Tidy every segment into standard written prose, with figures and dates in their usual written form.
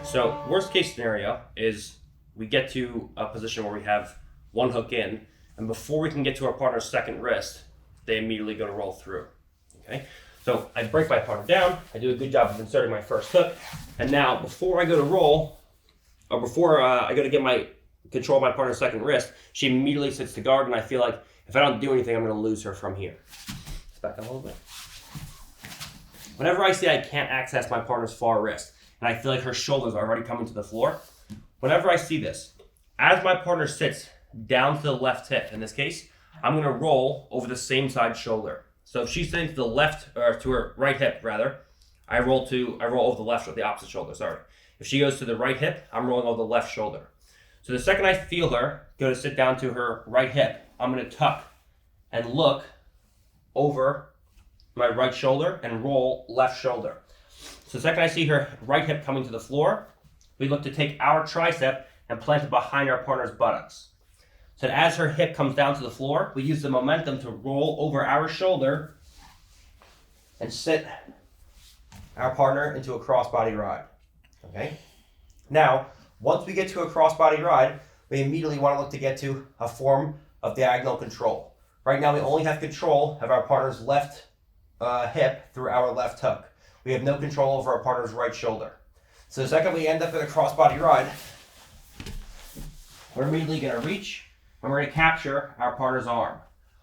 So worst case scenario is we get to a position where we have one hook in, and before we can get to our partner's second wrist, they immediately go to roll through. Okay, so I break my partner down. I do a good job of inserting my first hook, and now before I go to roll, or before I go to get my control my partner's second wrist, she immediately sits to guard, and I feel like if I don't do anything, I'm going to lose her from here. Let's back up a little bit. Whenever I see I can't access my partner's far wrist, and I feel like her shoulders are already coming to the floor, whenever I see this, as my partner sits down to the left hip, in this case, I'm going to roll over the same side shoulder. So if she's sitting to the left, or to her right hip rather, I roll over the left, the opposite shoulder, sorry. If she goes to the right hip, I'm rolling over the left shoulder. So the second I feel her go to sit down to her right hip, I'm going to tuck and look over my right shoulder and roll left shoulder. So the second I see her right hip coming to the floor, we look to take our tricep and plant it behind our partner's buttocks. So as her hip comes down to the floor, we use the momentum to roll over our shoulder and sit our partner into a crossbody ride. Okay? Now, once we get to a crossbody ride, we immediately want to look to get to a form of diagonal control. Right now, we only have control of our partner's left hip through our left hook. We have no control over our partner's right shoulder. So the second we end up in a crossbody ride, we're immediately going to reach and we're going to capture our partner's arm.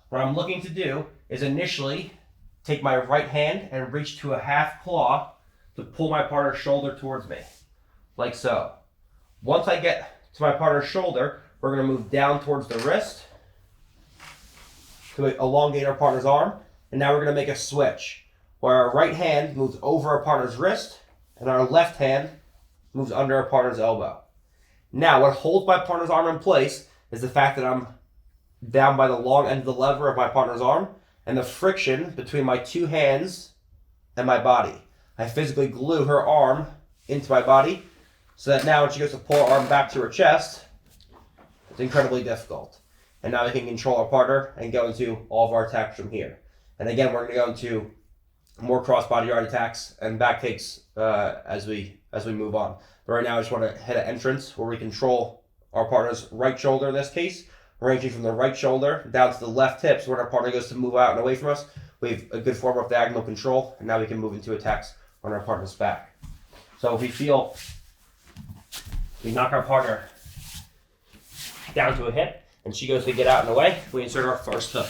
What I'm looking to do is initially take my right hand and reach to a half claw to pull my partner's shoulder towards me, like so. Once I get to my partner's shoulder, we're going to move down towards the wrist to elongate our partner's arm, and now we're going to make a switch where our right hand moves over our partner's wrist and our left hand moves under our partner's elbow. Now, what holds my partner's arm in place is the fact that I'm down by the long end of the lever of my partner's arm and the friction between my two hands and my body. I physically glue her arm into my body so that now when she goes to pull her arm back to her chest, it's incredibly difficult. And now we can control our partner and go into all of our attacks from here. And again, we're going to go into more cross-body yard attacks and back takes as we move on. But right now I just want to hit an entrance where we control our partner's right shoulder in this case, ranging from the right shoulder down to the left hip. So when our partner goes to move out and away from us, we have a good form of diagonal control, and now we can move into attacks on our partner's back. So if we feel we knock our partner down to a hip and she goes to get out and away, we insert our first hook.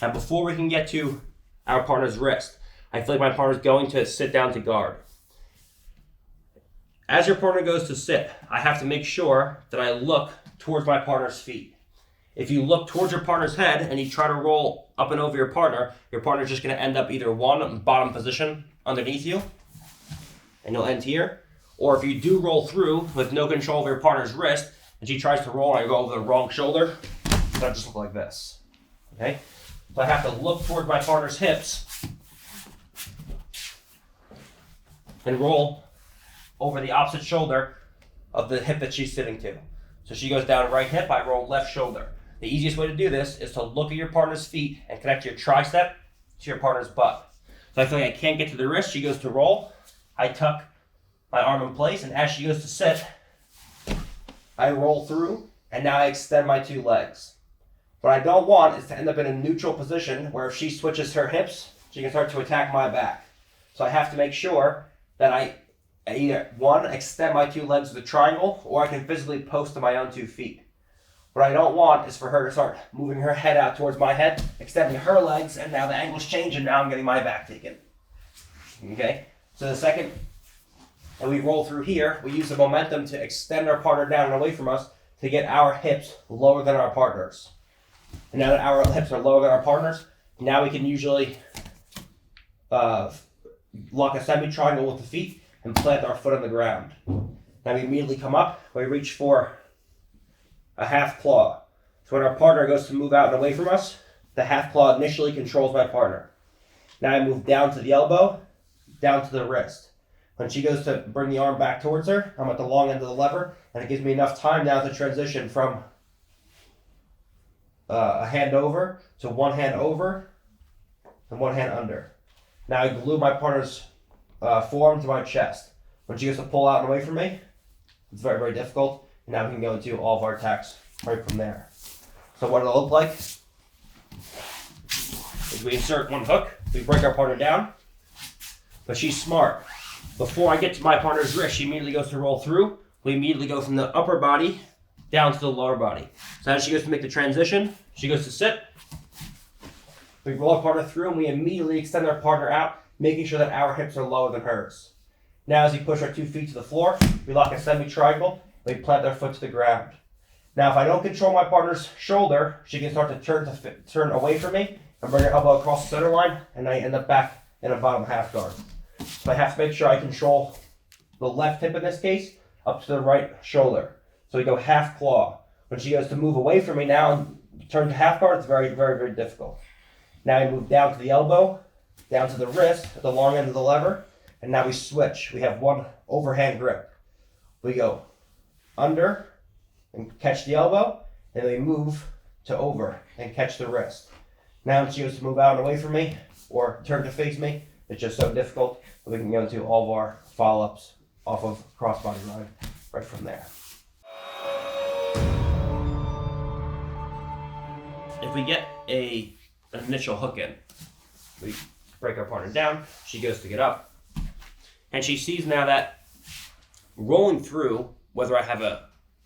And before we can get to our partner's wrist, I feel like my partner's going to sit down to guard. As your partner goes to sit, I have to make sure that I look towards my partner's feet. If you look towards your partner's head and you try to roll up and over your partner's just going to end up either one, bottom position underneath you, and you'll end here. Or if you do roll through with no control of your partner's wrist, and she tries to roll and I go over the wrong shoulder, that'll just look like this. Okay? So I have to look towards my partner's hips and roll over the opposite shoulder of the hip that she's sitting to. So she goes down right hip, I roll left shoulder. The easiest way to do this is to look at your partner's feet and connect your tricep to your partner's butt. So I feel like I can't get to the wrist, she goes to roll, I tuck my arm in place, and as she goes to sit, I roll through, and now I extend my two legs. What I don't want is to end up in a neutral position where if she switches her hips, she can start to attack my back. So I have to make sure that I either, one, extend my two legs to the triangle, or I can physically post to my own 2 feet. What I don't want is for her to start moving her head out towards my head, extending her legs, and now the angle's changed, and now I'm getting my back taken. Okay? So the second, and we roll through here, we use the momentum to extend our partner down and away from us to get our hips lower than our partners. And now that our hips are lower than our partners, now we can usually lock a semi-triangle with the feet and plant our foot on the ground. Now we immediately come up, we reach for a half claw. So when our partner goes to move out and away from us, the half claw initially controls my partner. Now I move down to the elbow, down to the wrist. When she goes to bring the arm back towards her, I'm at the long end of the lever, and it gives me enough time now to transition from a hand over to one hand over and one hand under. Now I glue my partner's forearm to my chest. When she goes to pull out and away from me, It's very, very difficult. And now we can go into all of our attacks right from there. So what it'll look like is we insert one hook, we break our partner down, but she's smart. Before I get to my partner's wrist, she immediately goes to roll through. We immediately go from the upper body down to the lower body. So as she goes to make the transition, she goes to sit. We roll our partner through and we immediately extend our partner out, making sure that our hips are lower than hers. Now as we push our 2 feet to the floor, we lock a semi-triangle, and we plant our foot to the ground. Now if I don't control my partner's shoulder, she can start to turn away from me and bring her elbow across the center line, and I end up back in a bottom half guard. So I have to make sure I control the left hip in this case up to the right shoulder. So we go half claw. When she goes to move away from me now and turn to half guard, it's very, very, very difficult. Now we move down to the elbow, down to the wrist, the long end of the lever, and now we switch. We have one overhand grip. We go under and catch the elbow, and then we move to over and catch the wrist. Now when she goes to move out and away from me or turn to face me, it's just so difficult that we can go into all of our follow-ups off of crossbody ride right from there. If we get an initial hook in, we break our partner down, she goes to get up, and she sees now that rolling through, whether I have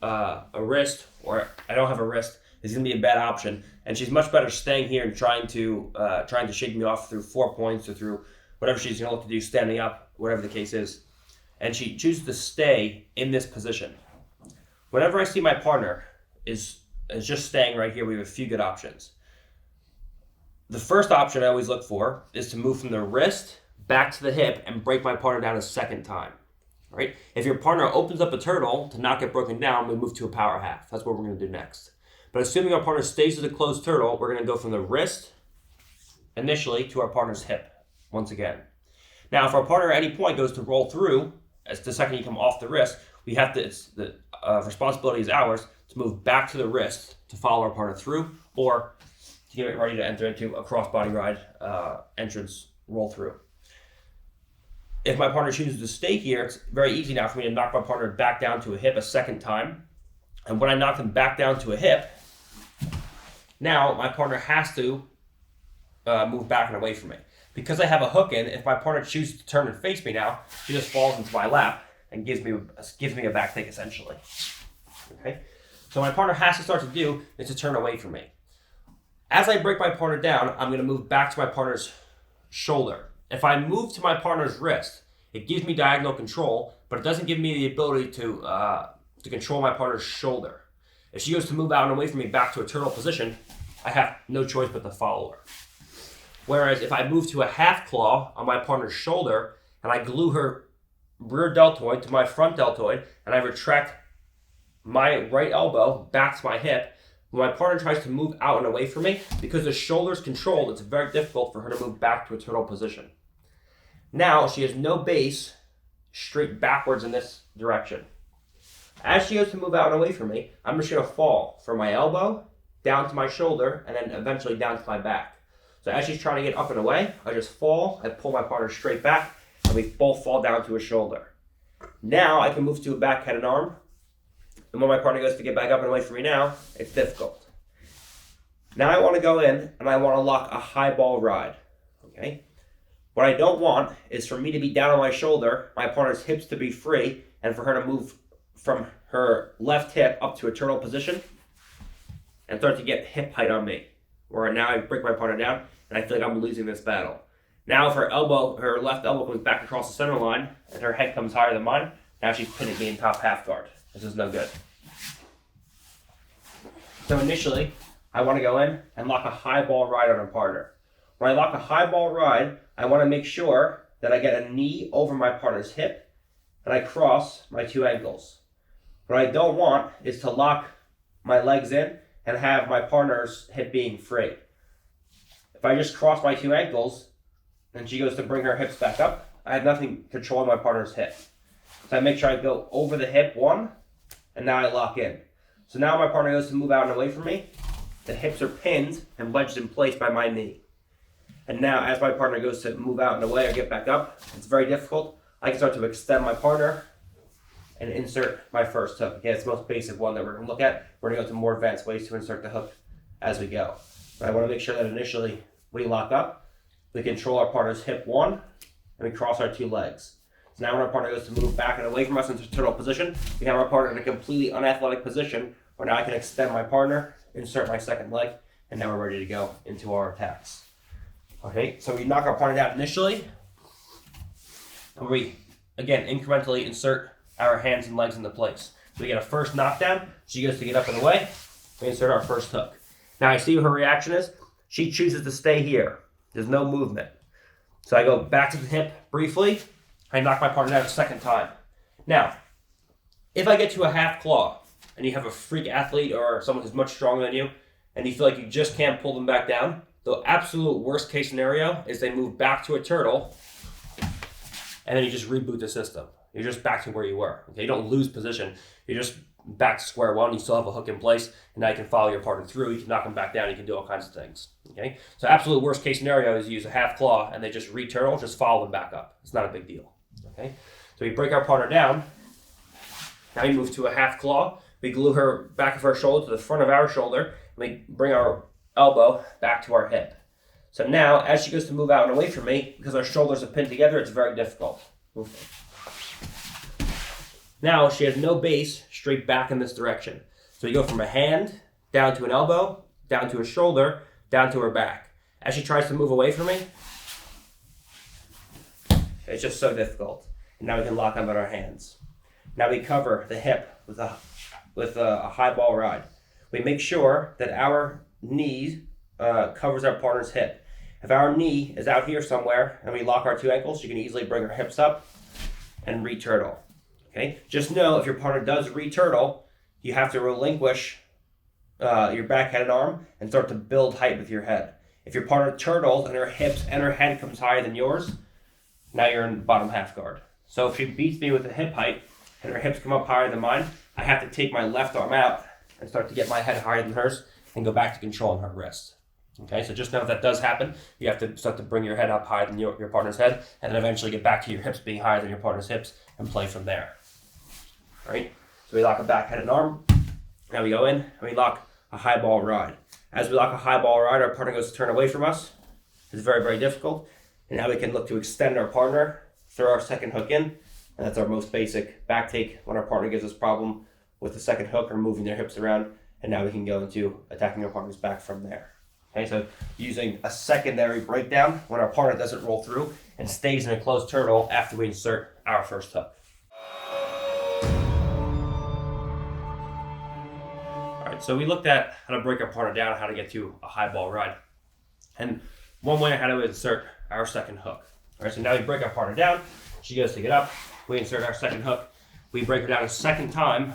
a wrist or I don't have a wrist, is going to be a bad option, and she's much better staying here and trying to shake me off through 4 points or through whatever she's going to look to do, standing up, whatever the case is. And she chooses to stay in this position. Whenever I see my partner is just staying right here, we have a few good options. The first option I always look for is to move from the wrist back to the hip and break my partner down a second time. Right? If your partner opens up a turtle to not get broken down, we move to a power half. That's what we're going to do next. But assuming our partner stays with a closed turtle, we're going to go from the wrist initially to our partner's hip once again. Now, if our partner at any point goes to roll through, as the second you come off the wrist, we have to, the responsibility is ours to move back to the wrist to follow our partner through, or to get ready to enter into a crossbody ride entrance roll through. If my partner chooses to stay here, it's very easy now for me to knock my partner back down to a hip a second time. And when I knock them back down to a hip, now my partner has to move back and away from me. Because I have a hook in, if my partner chooses to turn and face me now, she just falls into my lap and gives me a back take essentially. Okay? So my partner has to start to do is to turn away from me. As I break my partner down, I'm going to move back to my partner's shoulder. If I move to my partner's wrist, it gives me diagonal control, but it doesn't give me the ability to control my partner's shoulder. If she goes to move out and away from me back to a turtle position, I have no choice but to follow her. Whereas if I move to a half claw on my partner's shoulder and I glue her rear deltoid to my front deltoid and I retract my right elbow back to my hip, when my partner tries to move out and away from me, because the shoulder's controlled, it's very difficult for her to move back to a turtle position. Now she has no base straight backwards in this direction. As she goes to move out and away from me, I'm just going to fall from my elbow down to my shoulder and then eventually down to my back. So as she's trying to get up and away, I just fall, I pull my partner straight back, and we both fall down to a shoulder. Now I can move to a back head and arm, and when my partner goes to get back up and away from me now, it's difficult. Now I want to go in and I want to lock a high ball ride. Okay? What I don't want is for me to be down on my shoulder, my partner's hips to be free, and for her to move from her left hip up to a turtle position and start to get hip height on me. Where now I break my partner down and I feel like I'm losing this battle. Now if her left elbow comes back across the center line and her head comes higher than mine, now she's pinning me in top half guard. This is no good. So initially, I want to go in and lock a high ball ride on a partner. When I lock a high ball ride, I want to make sure that I get a knee over my partner's hip and I cross my 2 ankles. What I don't want is to lock my legs in and have my partner's hip being free. If I just cross my 2 ankles and she goes to bring her hips back up, I have nothing controlling my partner's hip. So I make sure I go over the hip one, and now I lock in. So now my partner goes to move out and away from me. The hips are pinned and wedged in place by my knee. And now as my partner goes to move out and away or get back up, it's very difficult. I can start to extend my partner and insert my first hook. Okay, it's the most basic one that we're going to look at. We're going to go to more advanced ways to insert the hook as we go. But I want to make sure that initially when we lock up, we control our partner's hip 1, and we cross our 2 legs. So now when our partner goes to move back and away from us into turtle position, we have our partner in a completely unathletic position where now I can extend my partner, insert my second leg, and now we're ready to go into our attacks. Okay, so we knock our partner down initially, and we, again, incrementally insert our hands and legs into place. So we get a first knockdown, she goes to get up and away, we insert our first hook. Now I see what her reaction is. She chooses to stay here. There's no movement. So I go back to the hip briefly, I knock my partner down a second time. Now, if I get to a half claw, and you have a freak athlete or someone who's much stronger than you, and you feel like you just can't pull them back down, the absolute worst case scenario is they move back to a turtle, and then you just reboot the system. You're just back to where you were. Okay, you don't lose position. You're just back to square one. You still have a hook in place, and now you can follow your partner through. You can knock them back down. You can do all kinds of things. Okay, so absolute worst case scenario is you use a half claw, and they just re-turtle, just follow them back up. It's not a big deal. Okay, so we break our partner down. Now we move to a half claw. We glue her back of her shoulder to the front of our shoulder, and we bring our elbow back to our hip. So now, as she goes to move out and away from me, because our shoulders are pinned together, it's very difficult. Now, she has no base straight back in this direction. So you go from a hand, down to an elbow, down to a shoulder, down to her back. As she tries to move away from me, it's just so difficult. And now we can lock up on our hands. Now we cover the hip with a high ball ride. We make sure that our knee covers our partner's hip. If our knee is out here somewhere and we lock our 2 ankles, you can easily bring her hips up and re-turtle. Okay? Just know if your partner does re-turtle, you have to relinquish your back-headed arm and start to build height with your head. If your partner turtles and her hips and her head comes higher than yours, now you're in bottom half guard. So if she beats me with the hip height and her hips come up higher than mine, I have to take my left arm out and start to get my head higher than hers and go back to controlling her wrist. Okay, so just know if that does happen, you have to start to bring your head up higher than your partner's head, and then eventually get back to your hips being higher than your partner's hips and play from there. All right, so we lock a back-headed arm. Now we go in and we lock a high ball ride. As we lock a high ball ride, our partner goes to turn away from us. It's very, very difficult. And now we can look to extend our partner, throw our second hook in, and that's our most basic back take when our partner gives us problem with the second hook or moving their hips around, and now we can go into attacking our partner's back from there. Okay, so using a secondary breakdown when our partner doesn't roll through and stays in a closed turtle after we insert our first hook. All right, so we looked at how to break our partner down, how to get to a high ball ride. And one way I had to insert our second hook. All right, so now we break our partner down. She goes to get up. We insert our second hook. We break her down a second time,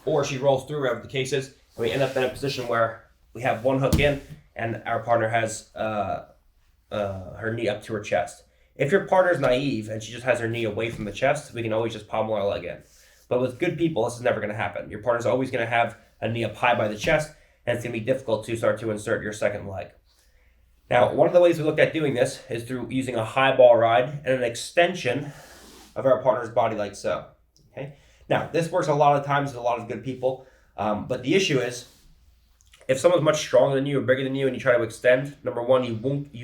or she rolls through, whatever the case is, and we end up in a position where we have one hook in and our partner has her knee up to her chest. If your partner's naive and she just has her knee away from the chest, we can always just pommel our leg in. But with good people, this is never going to happen. Your partner's always going to have a knee up high by the chest, and it's going to be difficult to start to insert your second leg. Now, one of the ways we looked at doing this is through using a high ball ride and an extension of our partner's body like so. Okay. Now, this works a lot of times with a lot of good people, but the issue is, if someone's much stronger than you or bigger than you and you try to extend, number one, you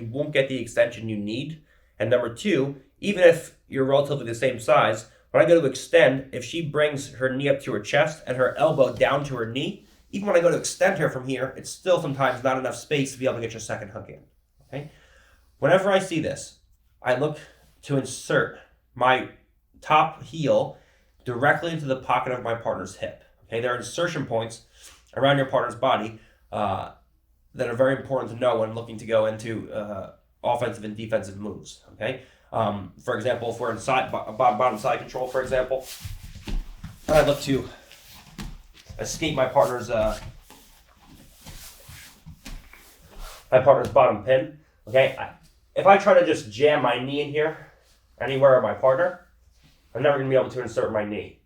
won't get the extension you need. And number two, even if you're relatively the same size, when I go to extend, if she brings her knee up to her chest and her elbow down to her knee, even when I go to extend her from here, it's still sometimes not enough space to be able to get your second hook in. Okay? Whenever I see this, I look to insert my top heel directly into the pocket of my partner's hip. Okay? There are insertion points around your partner's body that are very important to know when looking to go into offensive and defensive moves. Okay, for example, if we're in bottom side control, for example, I look to escape my partner's bottom pin. Okay, if I try to just jam my knee in here anywhere of my partner, I'm never going to be able to insert my knee.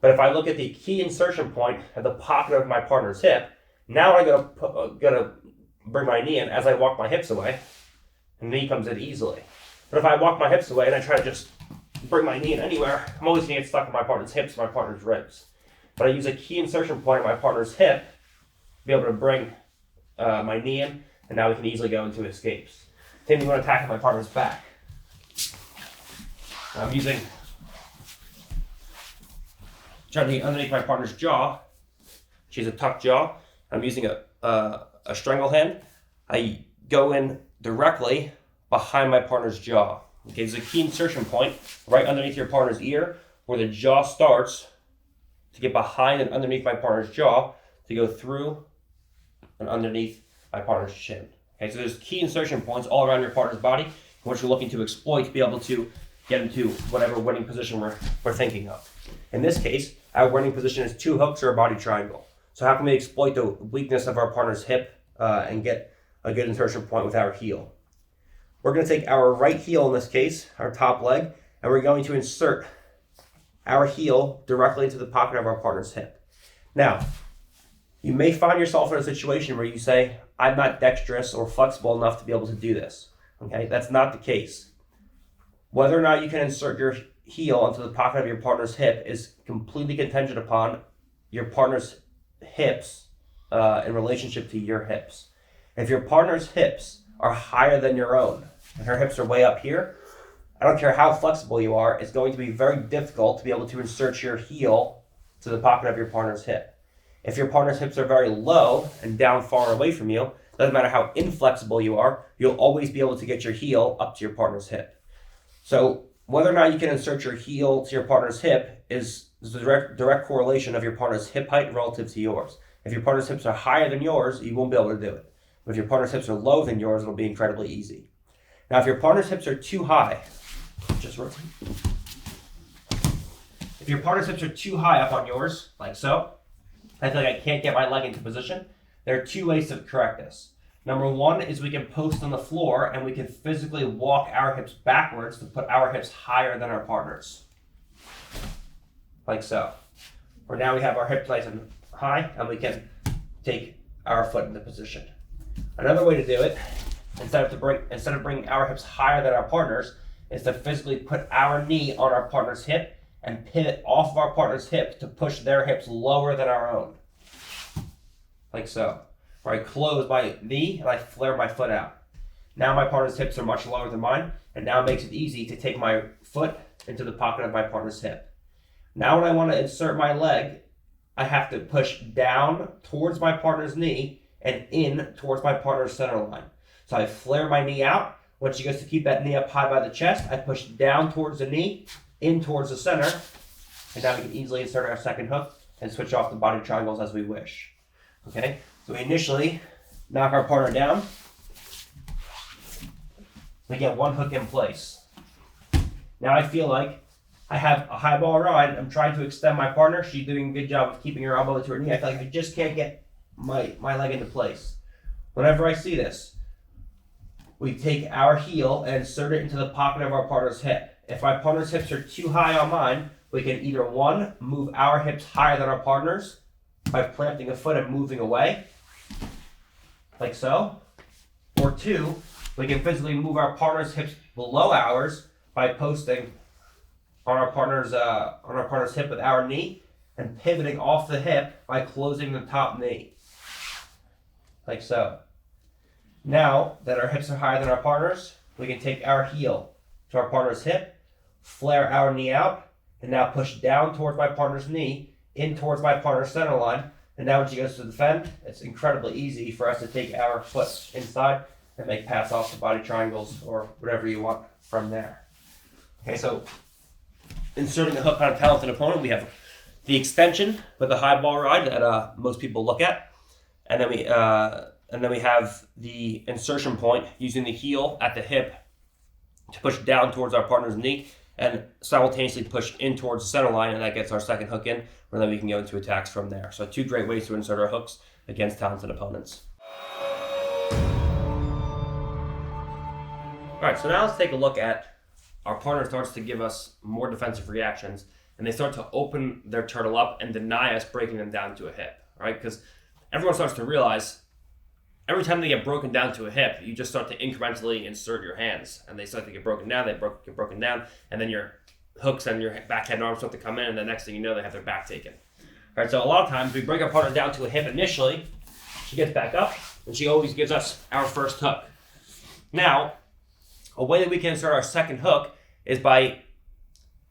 But if I look at the key insertion point at the pocket of my partner's hip, now I'm gonna bring my knee in as I walk my hips away, and the knee comes in easily. But if I walk my hips away and I try to just bring my knee in anywhere, I'm always going to get stuck in my partner's hips or my partner's ribs. But I use a key insertion point on my partner's hip to be able to bring my knee in, and now we can easily go into escapes. Same thing when attacking my partner's back. I'm trying to get underneath my partner's jaw. She's a tucked jaw. I'm using a strangle hand. I go in directly behind my partner's jaw. Okay, there's a key insertion point right underneath your partner's ear where the jaw starts to get behind and underneath my partner's jaw to go through and underneath my partner's chin. Okay, so there's key insertion points all around your partner's body, which you're looking to exploit to be able to get into whatever winning position we're thinking of. In this case, our winning position is 2 hooks or a body triangle. So how can we exploit the weakness of our partner's hip and get a good insertion point with our heel? We're going to take our right heel in this case, our top leg, and we're going to insert our heel directly into the pocket of our partner's hip. Now, you may find yourself in a situation where you say, I'm not dexterous or flexible enough to be able to do this. Okay, that's not the case. Whether or not you can insert your heel into the pocket of your partner's hip is completely contingent upon your partner's hips in relationship to your hips. If your partner's hips are higher than your own, and her hips are way up here, I don't care how flexible you are, it's going to be very difficult to be able to insert your heel to the pocket of your partner's hip. If your partner's hips are very low and down far away from you, doesn't matter how inflexible you are, you'll always be able to get your heel up to your partner's hip. So whether or not you can insert your heel to your partner's hip is the direct correlation of your partner's hip height relative to yours. If your partner's hips are higher than yours, you won't be able to do it. But if your partner's hips are lower than yours, it'll be incredibly easy. Now, if your partner's hips are too high, just rotate. If your partner's hips are too high up on yours, like so, I feel like I can't get my leg into position, there are 2 ways to correct this. Number 1 is we can post on the floor and we can physically walk our hips backwards to put our hips higher than our partner's. Like so. Where now we have our hips nice and high and we can take our foot into position. Another way to do it, instead of bringing our hips higher than our partner's, is to physically put our knee on our partner's hip and pivot off of our partner's hip to push their hips lower than our own. Like so. Where I close my knee and I flare my foot out. Now my partner's hips are much lower than mine, and now it makes it easy to take my foot into the pocket of my partner's hip. Now when I want to insert my leg, I have to push down towards my partner's knee and in towards my partner's center line. So I flare my knee out. Once she gets to keep that knee up high by the chest, I push down towards the knee, in towards the center, and now we can easily insert our second hook and switch off the body triangles as we wish. Okay, so we initially knock our partner down. We get 1 hook in place. Now I feel like I have a high ball ride. I'm trying to extend my partner. She's doing a good job of keeping her elbow to her knee. I feel like I just can't get my leg into place. Whenever I see this, we take our heel and insert it into the pocket of our partner's hip. If my partner's hips are too high on mine, we can either 1, move our hips higher than our partner's by planting a foot and moving away, like so. Or 2, we can physically move our partner's hips below ours by posting on our partner's hip with our knee and pivoting off the hip by closing the top knee, like so. Now that our hips are higher than our partner's, we can take our heel to our partner's hip, flare our knee out, and now push down towards my partner's knee, in towards my partner's center line. And now when she goes to defend, it's incredibly easy for us to take our foot inside and make pass off the body triangles or whatever you want from there. Okay, so inserting the hook on a talented opponent, we have the extension with the high ball ride that most people look at, and then we have the insertion point using the heel at the hip to push down towards our partner's knee and simultaneously push in towards the center line, and that gets our second hook in, where then we can go into attacks from there. So 2 great ways to insert our hooks against talented opponents. All right, so now let's take a look at our partner starts to give us more defensive reactions, and they start to open their turtle up and deny us breaking them down to a hip, right? Because everyone starts to realize every time they get broken down to a hip, you just start to incrementally insert your hands, and they start to get broken down, get broken down, and then you're hooks and your backhand arms start to come in, and the next thing you know, they have their back taken. All right, so a lot of times we bring our partner down to a hip initially. She gets back up, and she always gives us our first hook. Now, a way that we can insert our second hook is by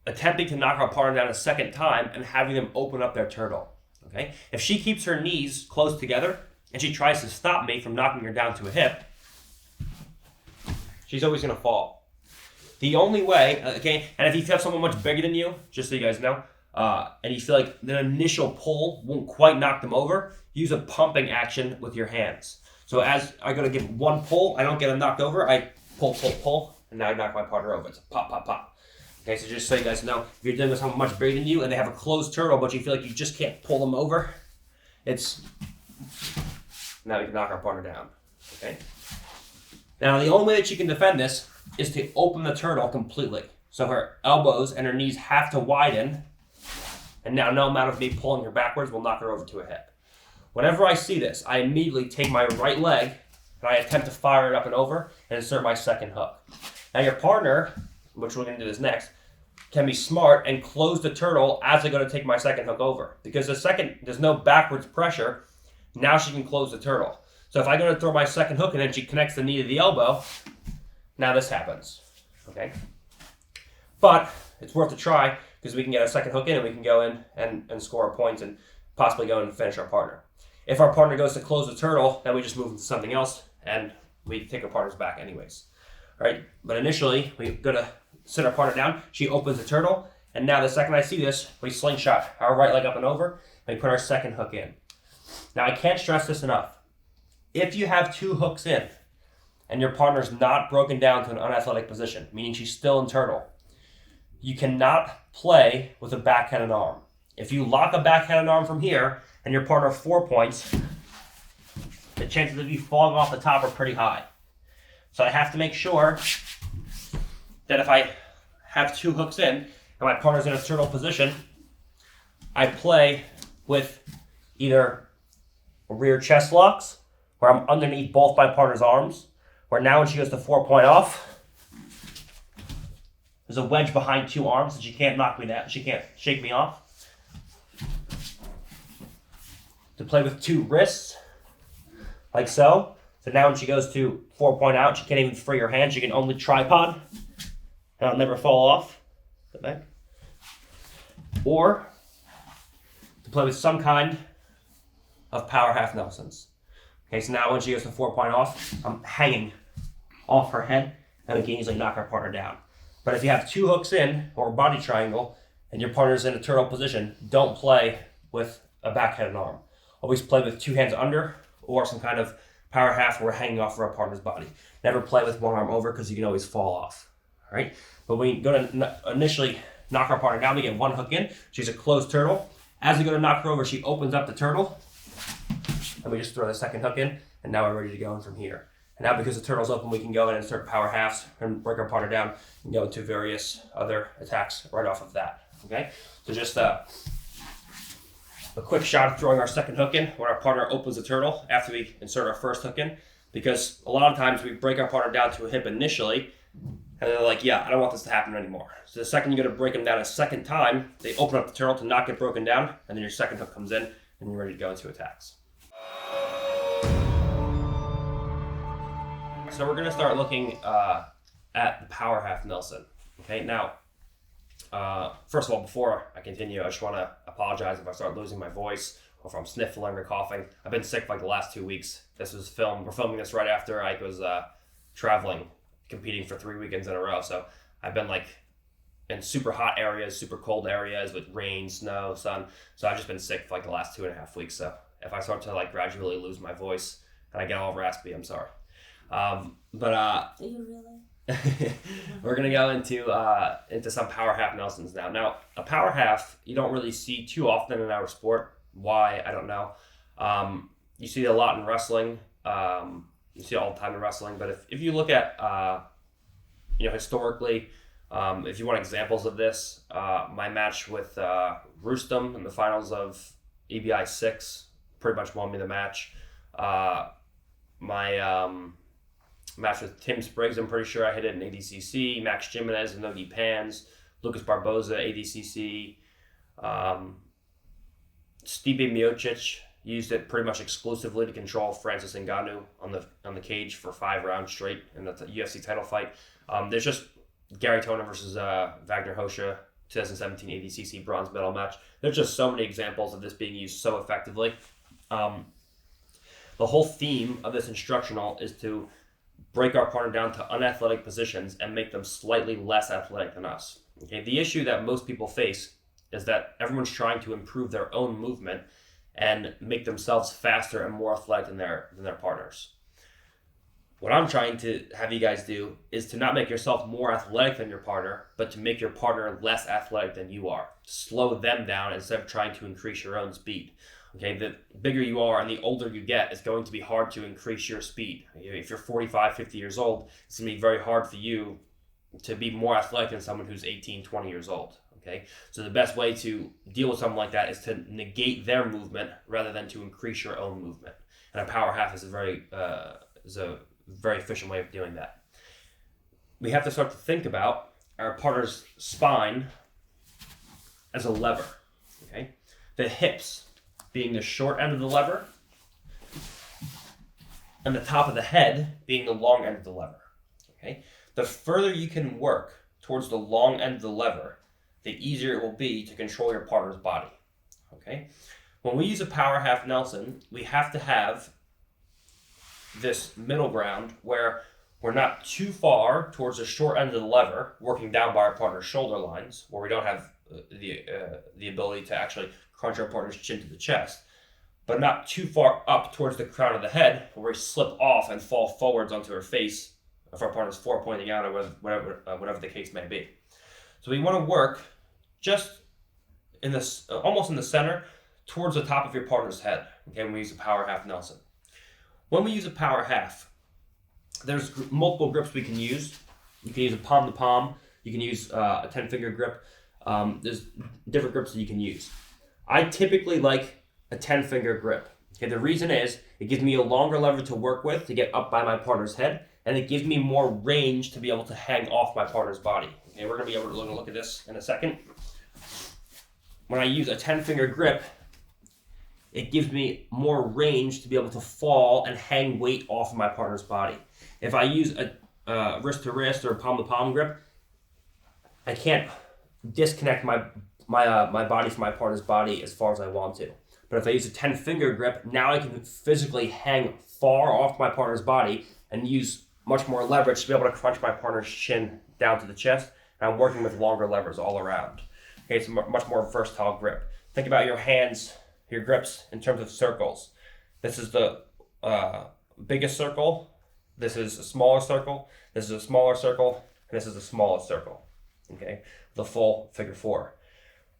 attempting to knock our partner down a second time and having them open up their turtle. Okay? If she keeps her knees close together and she tries to stop me from knocking her down to a hip, she's always going to fall. The only way, okay, and if you have someone much bigger than you, just so you guys know, and you feel like the initial pull won't quite knock them over, use a pumping action with your hands. So as I go to give one pull, I don't get them knocked over, I pull, and now I knock my partner over. It's a pop, pop, pop. Okay, so just so you guys know, if you're dealing with someone much bigger than you and they have a closed turtle, but you feel like you just can't pull them over, now we can knock our partner down. Okay. Now the only way that you can defend this is to open the turtle completely. So her elbows and her knees have to widen, and now no amount of me pulling her backwards will knock her over to a hip. Whenever I see this, I immediately take my right leg and I attempt to fire it up and over and insert my second hook. Now your partner, which we're going to do this next, can be smart and close the turtle as I go to take my second hook over. Because there's no backwards pressure, now she can close the turtle. So if I go to throw my second hook and then she connects the knee to the elbow, now this happens. Okay? But it's worth a try because we can get a second hook in and we can go in and score a point and possibly go and finish our partner. If our partner goes to close the turtle, then we just move into something else and we take our partner's back anyways. All right? But initially, we're going to sit our partner down. She opens the turtle, and now the second I see this, we slingshot our right leg up and over, and we put our second hook in. Now, I can't stress this enough. If you have two hooks in, and your partner's not broken down to an unathletic position, meaning she's still in turtle, you cannot play with a backhanded arm. If you lock a backhanded arm from here, and your partner 4 points, the chances of you falling off the top are pretty high. So I have to make sure that if I have two hooks in and my partner's in a turtle position, I play with either rear chest locks, where I'm underneath both my partner's arms, where now when she goes to 4 point off, there's a wedge behind two arms and she can't knock me down, she can't shake me off. To play with two wrists, like so. So now when she goes to 4 point out, she can't even free her hand, she can only tripod. And I'll never fall off the back. Or to play with some kind of power half Nelsons. Okay, so now when she goes to 4 point off, I'm hanging off her head and we can easily knock our partner down. But if you have two hooks in or a body triangle and your partner's in a turtle position, don't play with a backhanded arm. Always play with two hands under or some kind of power half where we're hanging off of our partner's body. Never play with one arm over because you can always fall off. All right, but we go to initially knock our partner down. We get one hook in. She's a closed turtle. As we go to knock her over, she opens up the turtle, and we just throw the second hook in, and now we're ready to go in from here. And now because the turtle's open, we can go in and insert power halves and break our partner down and go into various other attacks right off of that. Okay, so just a quick shot of throwing our second hook in when our partner opens the turtle after we insert our first hook in, because a lot of times we break our partner down to a hip initially, and they're like, yeah, I don't want this to happen anymore. So the second you're going to break them down a second time, they open up the turtle to not get broken down, and then your second hook comes in, and you're ready to go into attacks. So we're going to start looking at the power half Nelson. Okay, now, first of all, before I continue, I just want to apologize if I start losing my voice or if I'm sniffling or coughing. I've been sick for like the last 2 weeks. This was filmed. We're filming this right after I was traveling, competing for 3 weekends in a row. So I've been like in super hot areas, super cold areas with rain, snow, sun. So I've just been sick for like the last 2.5 weeks. So if I start to like gradually lose my voice and I get all raspy, I'm sorry. Are you really? We're gonna go into some power half Nelsons now. Now, a power half you don't really see too often in our sport. Why? I don't know. You see it a lot in wrestling. You see it all the time in wrestling. But if you look at historically, if you want examples of this, my match with Rustam in the finals of EBI 6 pretty much won me the match. My match with Tim Spriggs, I'm pretty sure I hit it in ADCC. Max Jimenez and Nogi Pans Lucas Barboza, ADCC. Stipe Miocic used it pretty much exclusively to control Francis Ngannou on the cage for 5 rounds straight in the UFC title fight. There's just Gary Tonin versus Wagner Hosha, 2017 ADCC bronze medal match. There's just so many examples of this being used so effectively. The whole theme of this instructional is to break our partner down to unathletic positions and make them slightly less athletic than us. Okay, the issue that most people face is that everyone's trying to improve their own movement and make themselves faster and more athletic than their partners. What I'm trying to have you guys do is to not make yourself more athletic than your partner, but to make your partner less athletic than you are. Slow them down instead of trying to increase your own speed. Okay, the bigger you are and the older you get, it's going to be hard to increase your speed. If you're 45, 50 years old, it's going to be very hard for you to be more athletic than someone who's 18, 20 years old. Okay, so the best way to deal with someone like that is to negate their movement rather than to increase your own movement. And a power half is a very efficient way of doing that. We have to start to think about our partner's spine as a lever. Okay, the hips being the short end of the lever, and the top of the head being the long end of the lever. Okay, the further you can work towards the long end of the lever, the easier it will be to control your partner's body. Okay, when we use a power half Nelson, we have to have this middle ground where we're not too far towards the short end of the lever, working down by our partner's shoulder lines, where we don't have the ability to actually crunch our partner's chin to the chest, but not too far up towards the crown of the head, where we slip off and fall forwards onto our face if our partner's forward pointing out, or whatever the case may be. So we want to work just in this, almost in the center, towards the top of your partner's head. Okay, when we use a power half Nelson. When we use a power half, there's multiple grips we can use. You can use a palm to palm. You can use a 10-finger grip. There's different grips that you can use. I typically like a 10-finger grip. Okay, the reason is it gives me a longer lever to work with to get up by my partner's head, and it gives me more range to be able to hang off my partner's body. Okay, we're going to be able to look at this in a second. When I use a 10-finger grip, it gives me more range to be able to fall and hang weight off of my partner's body. If I use a wrist-to-wrist or palm-to-palm grip, I can't disconnect my body from my partner's body as far as I want to. But if I use a 10-finger grip, now I can physically hang far off my partner's body and use much more leverage to be able to crunch my partner's chin down to the chest. And I'm working with longer levers all around. Okay, it's a much more versatile grip. Think about your hands, your grips in terms of circles. This is the biggest circle. This is a smaller circle. This is a smaller circle. And this is the smallest circle. Okay, the full figure 4.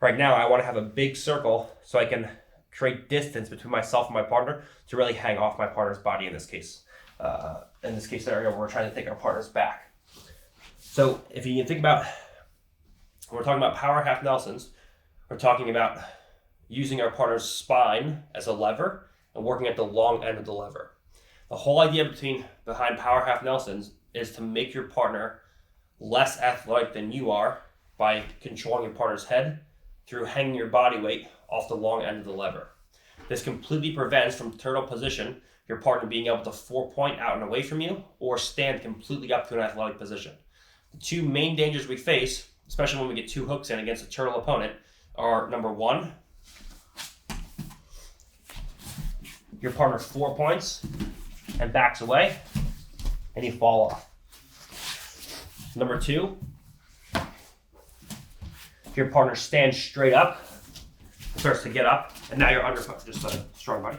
Right now, I want to have a big circle so I can create distance between myself and my partner to really hang off my partner's body in this case. In this case scenario, where we're trying to take our partners back. So if you think about, when we're talking about power half Nelsons, we're talking about using our partner's spine as a lever and working at the long end of the lever. The whole idea behind power half Nelsons is to make your partner less athletic than you are by controlling your partner's head through hanging your body weight off the long end of the lever. This completely prevents from turtle position your partner being able to 4-point out and away from you or stand completely up to an athletic position. The two main dangers we face, especially when we get 2 hooks in against a turtle opponent, are number 1, your partner 4 points and backs away and you fall off. Number 2, your partner stands straight up, starts to get up, and now you're under, just a strong body.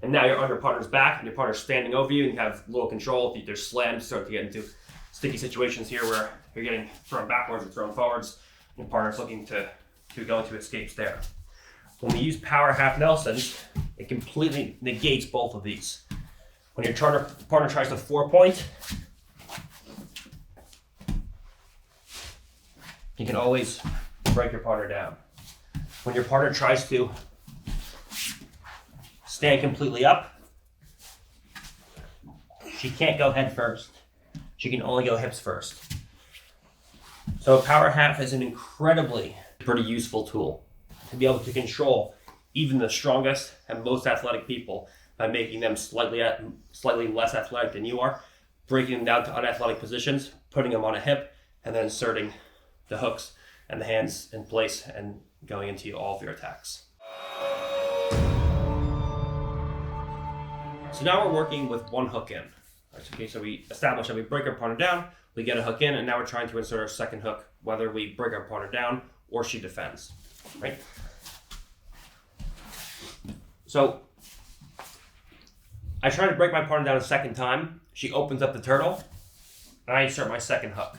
And now you're under partner's back, and your partner's standing over you, and you have little control. If there's slams, start to get into sticky situations here where you're getting thrown backwards or thrown forwards, and your partner's looking to go into escapes there. When we use power half Nelsons, it completely negates both of these. When your partner tries to 4-point, you can always break your partner down. When your partner tries to stand completely up, she can't go head first. She can only go hips first. So a power half is an incredibly pretty useful tool to be able to control even the strongest and most athletic people by making them slightly less athletic than you are, breaking them down to unathletic positions, putting them on a hip, and then inserting the hooks and the hands in place and going into all of your attacks. So now we're working with one hook in. Okay, so we establish that we break our partner down, we get a hook in, and now we're trying to insert our second hook, whether we break our partner down or she defends, right? So I try to break my partner down a second time. She opens up the turtle, and I insert my second hook.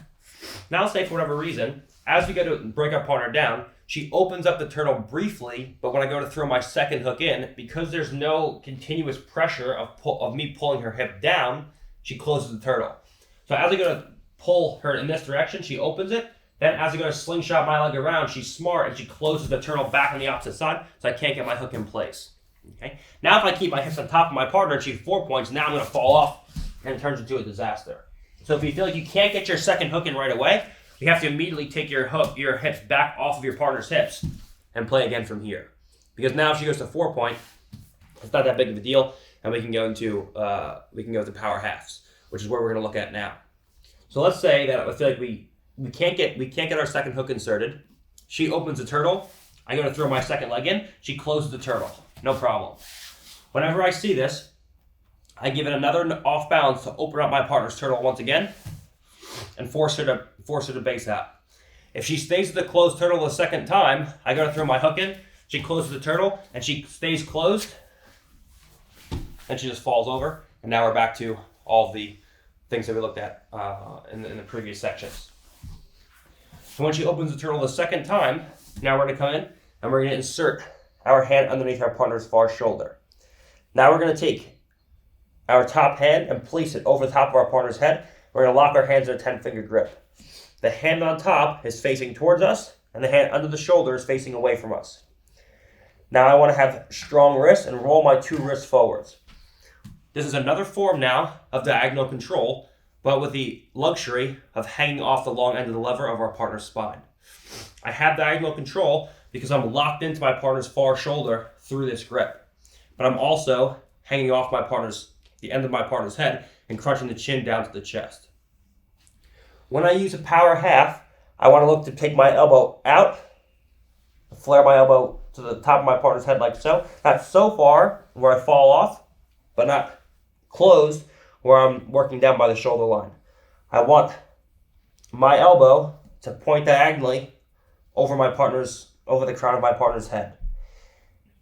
Now, say for whatever reason, as we go to break our partner down, she opens up the turtle briefly, but when I go to throw my second hook in, because there's no continuous pressure of me pulling her hip down, she closes the turtle. So as I go to pull her in this direction, she opens it. Then as I go to slingshot my leg around, she's smart and she closes the turtle back on the opposite side, so I can't get my hook in place. Okay. Now if I keep my hips on top of my partner and she's 4 points, now I'm going to fall off and it turns into a disaster. So if you feel like you can't get your second hook in right away, you have to immediately take your hips back off of your partner's hips and play again from here. Because now if she goes to 4 point, it's not that big of a deal, and we can go into power halves, which is where we're going to look at now. So let's say that I feel like we can't get our second hook inserted. She opens the turtle. I go to throw my second leg in. She closes the turtle. No problem. Whenever I see this, I give it another off balance to open up my partner's turtle once again and force her to base out. If she stays with the closed turtle the second time, I go to throw my hook in. She closes the turtle and she stays closed, and she just falls over. And now we're back to all the things that we looked at in the previous sections. So when she opens the turtle the second time, now we're going to come in and we're going to insert our hand underneath our partner's far shoulder. Now we're going to take our top hand and place it over the top of our partner's head. We're going to lock our hands in a 10-finger grip. The hand on top is facing towards us, and the hand under the shoulder is facing away from us. Now I want to have strong wrists and roll my two wrists forwards. This is another form now of diagonal control, but with the luxury of hanging off the long end of the lever of our partner's spine. I have diagonal control because I'm locked into my partner's far shoulder through this grip, but I'm also hanging off the end of my partner's head and crunching the chin down to the chest. When I use a power half, I want to look to take my elbow out, flare my elbow to the top of my partner's head like so. Not so far where I fall off, but not closed where I'm working down by the shoulder line. I want my elbow to point diagonally over the crown of my partner's head.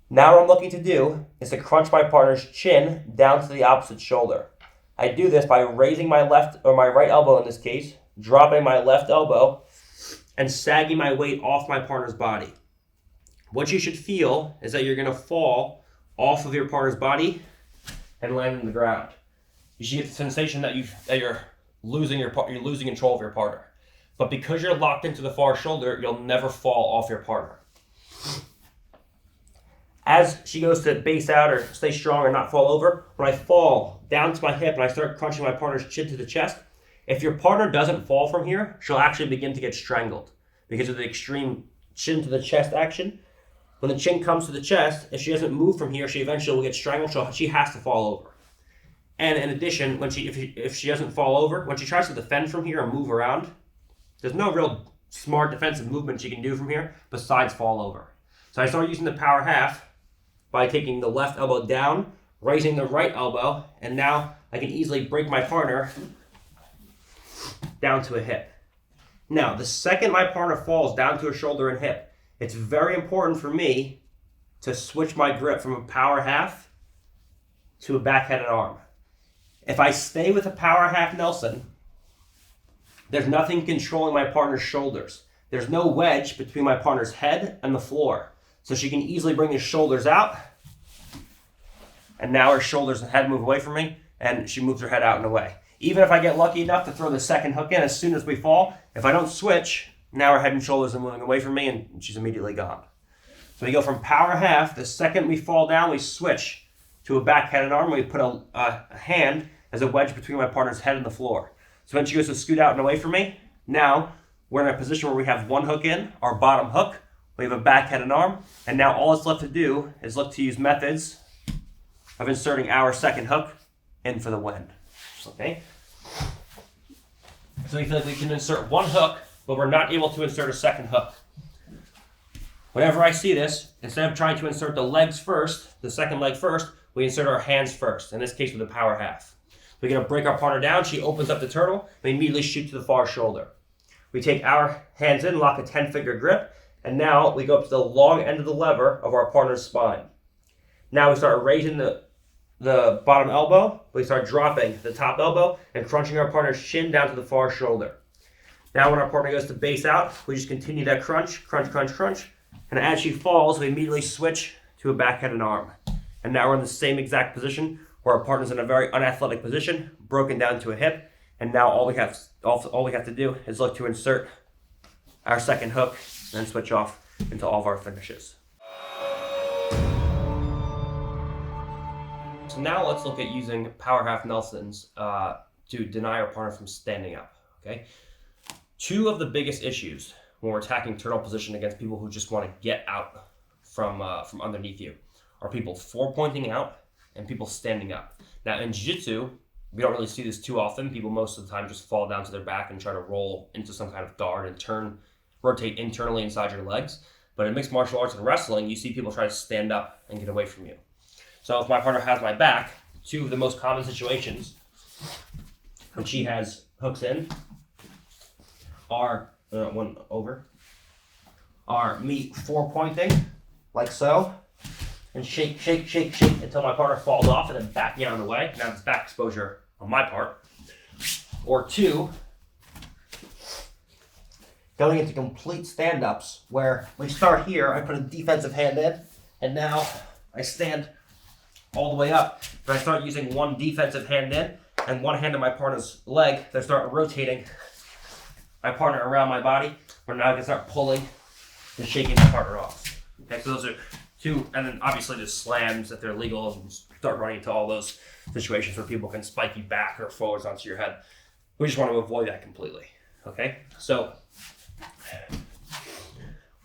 Now what I'm looking to do is to crunch my partner's chin down to the opposite shoulder. I do this by raising my right elbow in this case, dropping my left elbow, and sagging my weight off my partner's body. What you should feel is that you're going to fall off of your partner's body and land on the ground. You should get the sensation that you're losing control of your partner. But because you're locked into the far shoulder, you'll never fall off your partner. As she goes to base out or stay strong or not fall over, when I fall down to my hip and I start crunching my partner's chin to the chest, if your partner doesn't fall from here, she'll actually begin to get strangled because of the extreme chin to the chest action. When the chin comes to the chest, if she doesn't move from here, she eventually will get strangled, so she has to fall over. And in addition, if she doesn't fall over, when she tries to defend from here and move around, there's no real smart defensive movement she can do from here besides fall over. So I started using the power half by taking the left elbow down, raising the right elbow, and now I can easily break my partner down to a hip. Now, the second my partner falls down to a shoulder and hip, it's very important for me to switch my grip from a power half to a backhanded arm. If I stay with a power half Nelson, there's nothing controlling my partner's shoulders. There's no wedge between my partner's head and the floor. So she can easily bring his shoulders out. And now her shoulders and head move away from me, and she moves her head out and away. Even if I get lucky enough to throw the second hook in as soon as we fall, if I don't switch, now her head and shoulders are moving away from me, and she's immediately gone. So we go from power half. The second we fall down, we switch to a backhanded arm. We put a hand as a wedge between my partner's head and the floor. So when she goes to scoot out and away from me, now we're in a position where we have one hook in, our bottom hook, we have a back, head, and arm, and now all it's left to do is look to use methods of inserting our second hook in for the win. Okay? So we feel like we can insert one hook, but we're not able to insert a second hook. Whenever I see this, instead of trying to insert the legs first, the second leg first, we insert our hands first, in this case with a power half. We're going to break our partner down. She opens up the turtle. We immediately shoot to the far shoulder. We take our hands in, lock a 10-finger grip, and now we go up to the long end of the lever of our partner's spine. Now we start raising the bottom elbow. We start dropping the top elbow and crunching our partner's chin down to the far shoulder. Now when our partner goes to base out, we just continue that crunch, crunch, crunch, crunch. And as she falls, we immediately switch to a back, head, and arm. And now we're in the same exact position where our partner's in a very unathletic position, broken down to a hip. And now all we have to do is look to insert our second hook and then switch off into all of our finishes. So now let's look at using power half Nelsons to deny our partner from standing up. Okay. Two of the biggest issues when we're attacking turtle position against people who just want to get out from underneath you are people four-pointing out and people standing up. Now in Jiu-Jitsu, we don't really see this too often. People most of the time just fall down to their back and try to roll into some kind of guard and rotate internally inside your legs. But in mixed martial arts and wrestling, you see people try to stand up and get away from you. So if my partner has my back, two of the most common situations when she has hooks in are one over, are me four-pointing like so, and shake, shake, shake, shake until my partner falls off and then back me out of the way. Now it's back exposure on my part. Or two, going into complete stand-ups where we start here, I put a defensive hand in, and now I stand all the way up. But I start using one defensive hand in and one hand on my partner's leg. Then I start rotating my partner around my body, where now I can start pulling and shaking my partner off. Okay, so those are two, and then obviously there's slams if they're legal, and start running into all those situations where people can spike you back or forwards onto your head. We just want to avoid that completely. Okay, so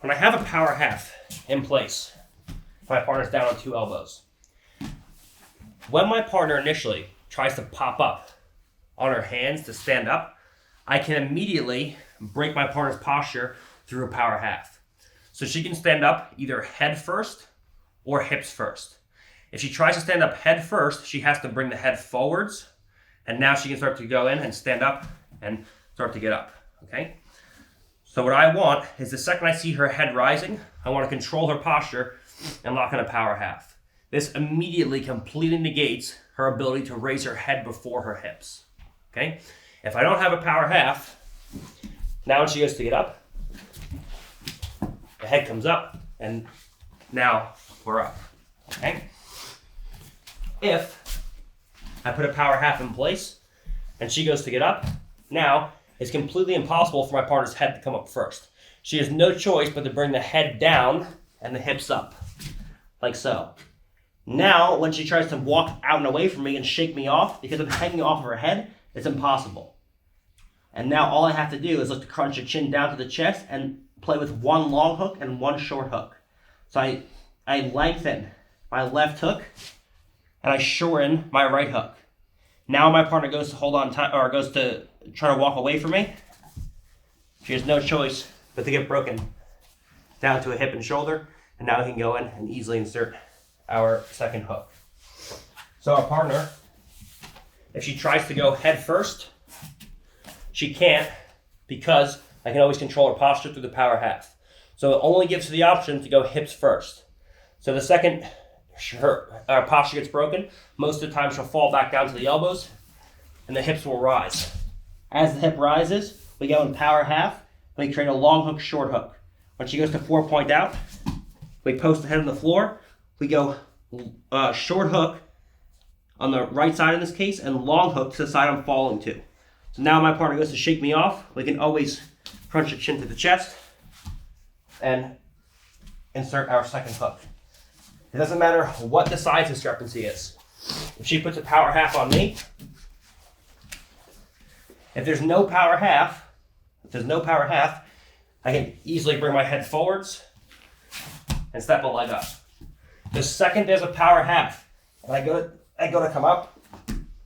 when I have a power half in place, my partner's down on two elbows. When my partner initially tries to pop up on her hands to stand up, I can immediately break my partner's posture through a power half. So she can stand up either head first or hips first. If she tries to stand up head first, she has to bring the head forwards, and now she can start to go in and stand up and start to get up, okay? So what I want is the second I see her head rising, I want to control her posture and lock in a power half. This immediately completely negates her ability to raise her head before her hips, okay? If I don't have a power half, now when she goes to get up, the head comes up, and now we're up, okay? If I put a power half in place, and she goes to get up, now it's completely impossible for my partner's head to come up first. She has no choice but to bring the head down and the hips up, like so. Now, when she tries to walk out and away from me and shake me off, because I'm hanging off of her head, it's impossible. And now all I have to do is look to crunch her chin down to the chest and play with one long hook and one short hook. So I lengthen my left hook and I shorten my right hook. Now my partner goes to hold on tight, or goes to try to walk away from me. She has no choice but to get broken down to a hip and shoulder, and now we can go in and easily insert our second hook. So our partner, if she tries to go head first, she can't, because I can always control her posture through the power half. So it only gives her the option to go hips first. So the second her posture gets broken, most of the time she'll fall back down to the elbows and the hips will rise. As the hip rises, we go in power half, and we create a long hook, short hook. When she goes to 4-point out, we post the head on the floor, we go short hook on the right side in this case, and long hook to the side I'm falling to. So now my partner goes to shake me off, we can always crunch the chin to the chest and insert our second hook. It doesn't matter what the size discrepancy is. If she puts a power half on me, if there's no power half, If there's no power half, I can easily bring my head forwards and step a leg up. The second there's a power half, and I go to come up,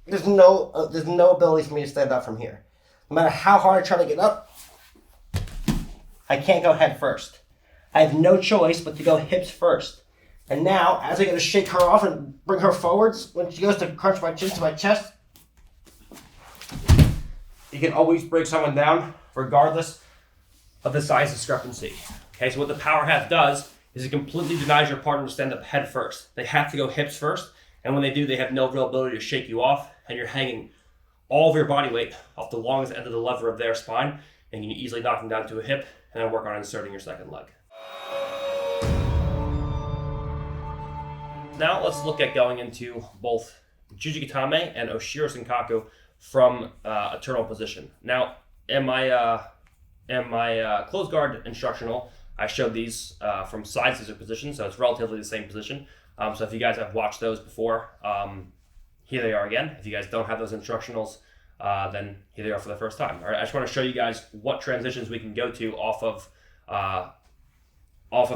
there's no ability for me to stand up from here. No matter how hard I try to get up, I can't go head first. I have no choice but to go hips first. And now, as I go to shake her off and bring her forwards, when she goes to crunch my chin to my chest, you can always break someone down regardless of the size discrepancy. Okay, so what the power half does is it completely denies your partner to stand up head first. They have to go hips first, and when they do, they have no real ability to shake you off, and you're hanging all of your body weight off the longest end of the lever of their spine, and you can easily knock them down to a hip, and then work on inserting your second leg. Now let's look at going into both Juji Gatame and Oshiro Senkaku from a turtle position. Now, in my closed guard instructional, I showed these from side scissor position, so it's relatively the same position. So if you guys have watched those before, here they are again. If you guys don't have those instructionals, then here they are for the first time. All right, I just want to show you guys what transitions we can go to off of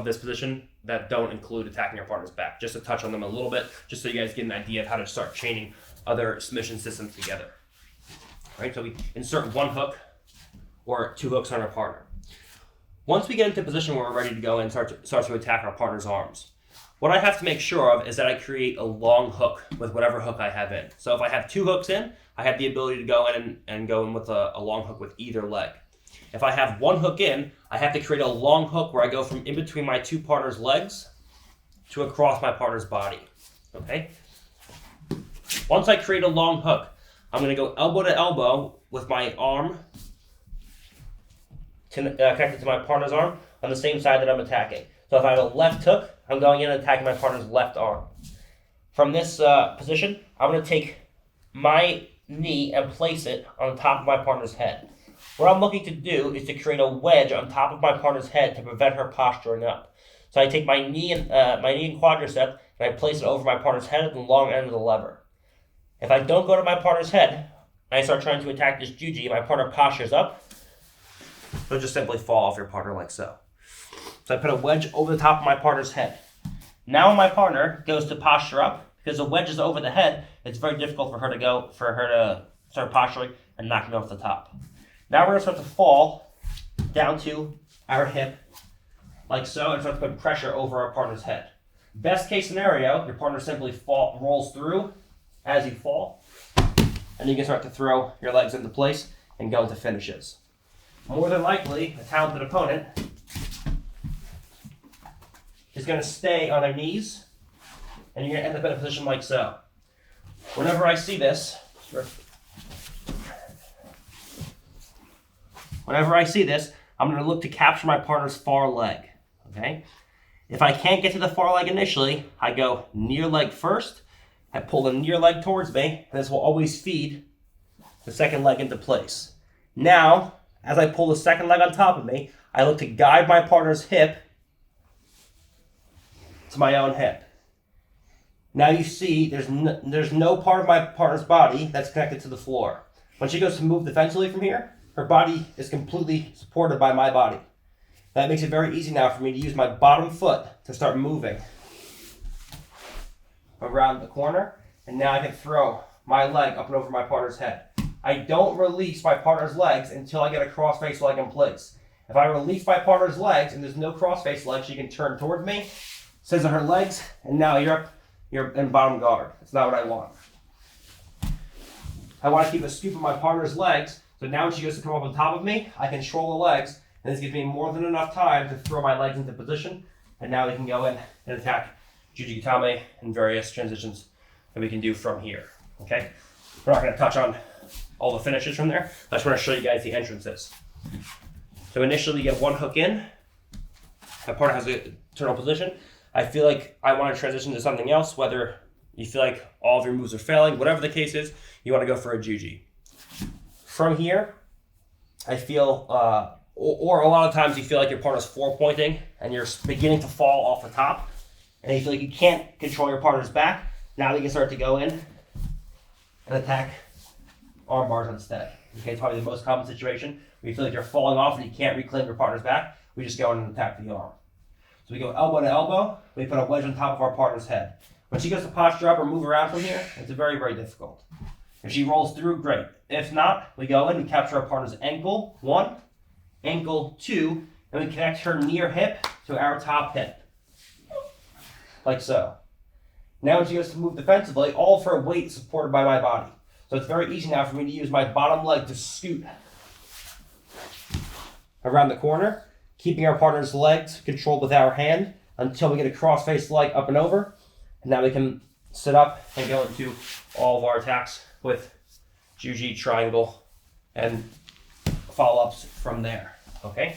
this position that don't include attacking your partner's back, just to touch on them a little bit, just so you guys get an idea of how to start chaining other submission systems together. All right, so we insert one hook or two hooks on our partner. Once we get into a position where we're ready to go and start to attack our partner's arms, what I have to make sure of is that I create a long hook with whatever hook I have in. So if I have two hooks in, I have the ability to go in and go in with a long hook with either leg. If I have one hook in, I have to create a long hook where I go from in between my two partners' legs to across my partner's body. Okay? Once I create a long hook, I'm going to go elbow to elbow with my arm connected to my partner's arm on the same side that I'm attacking. So if I have a left hook, I'm going in and attacking my partner's left arm. From this position, I'm going to take my knee and place it on top of my partner's head. What I'm looking to do is to create a wedge on top of my partner's head to prevent her posturing up. So I take my knee and quadricep and I place it over my partner's head at the long end of the lever. If I don't go to my partner's head and I start trying to attack this juji, my partner postures up, so just simply fall off your partner like so. So I put a wedge over the top of my partner's head. Now when my partner goes to posture up, because the wedge is over the head, it's very difficult for her to start posturing and knock me off the top. Now we're going to start to fall down to our hip, like so, and start to put pressure over our partner's head. Best case scenario, your partner simply rolls through as you fall, and you can start to throw your legs into place and go into finishes. More than likely, a talented opponent is going to stay on their knees, and you're going to end up in a position like so. Whenever I see this, I'm going to look to capture my partner's far leg. Okay? If I can't get to the far leg initially, I go near leg first. I pull the near leg towards me, and this will always feed the second leg into place. Now, as I pull the second leg on top of me, I look to guide my partner's hip to my own hip. Now you see there's no part of my partner's body that's connected to the floor. When she goes to move defensively from here, her body is completely supported by my body. That makes it very easy now for me to use my bottom foot to start moving around the corner, and now I can throw my leg up and over my partner's head. I don't release my partner's legs until I get a cross-face leg in place. If I release my partner's legs and there's no cross-face leg, she can turn towards me, scissor her legs, and now you're in bottom guard. That's not what I want. I want to keep a scoop of my partner's legs, so now when she goes to come up on top of me, I control the legs, and this gives me more than enough time to throw my legs into position, and now we can go in and attack Juji Gatame and various transitions that we can do from here. Okay? We're not going to touch on all the finishes from there. I just want to show you guys the entrances. So initially you get one hook in. My partner has a turtle position. I feel like I want to transition to something else, whether you feel like all of your moves are failing, whatever the case is, you want to go for a juji. From here, I feel, or a lot of times you feel like your partner's four-pointing and you're beginning to fall off the top, and you feel like you can't control your partner's back. Now we can start to go in and attack arm bars instead. Okay, it's probably the most common situation where you feel like you're falling off and you can't reclaim your partner's back. We just go in and attack the arm. So we go elbow to elbow. We put a wedge on top of our partner's head. When she goes to posture up or move around from here, it's very, very difficult. If she rolls through, great. If not, we go in and capture our partner's ankle, 1, ankle 2, and we connect her near hip to our top hip. Like so. Now when she goes to move defensively, all of her weight is supported by my body. So it's very easy now for me to use my bottom leg to scoot around the corner, keeping our partner's legs controlled with our hand until we get a cross-faced leg up and over. And now we can sit up and go into all of our attacks with Juji, triangle, and follow-ups from there. Okay?